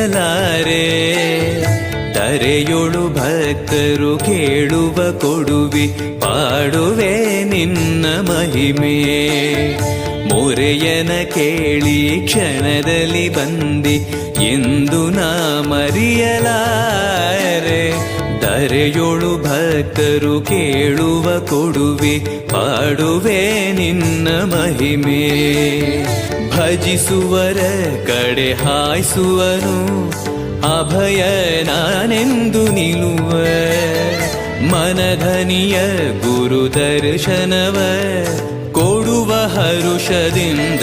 ಮರೆಯಲಾರೆ. ಧರೆಯೊಳು ಭಕ್ತರು ಕೇಳುವ ಕೊಡುವಿ ಪಾಡುವೆ ನಿನ್ನ ಮಹಿಮೆ. ಮೊರೆಯನ ಕೇಳಿ ಕ್ಷಣದಲ್ಲಿ ಬಂದಿ ಎಂದು ನಾ ಮರೆಯಲಾರೆ. ಧರೆಯೊಳು ಭಕ್ತರು ಕೇಳುವ ಕೊಡುವೆ ಪಾಡುವೆ ನಿನ್ನ ಮಹಿಮೆ. ಭಜಿಸುವರ ಕಡೆ ಹಾಯಿಸುವನು ಅಭಯ ನಾನೆಂದು ನಿಲ್ಲುವ. ಮನಧನಿಯ ಗುರು ದರ್ಶನವ ಕೊಡುವ ಹರುಷದಿಂದ.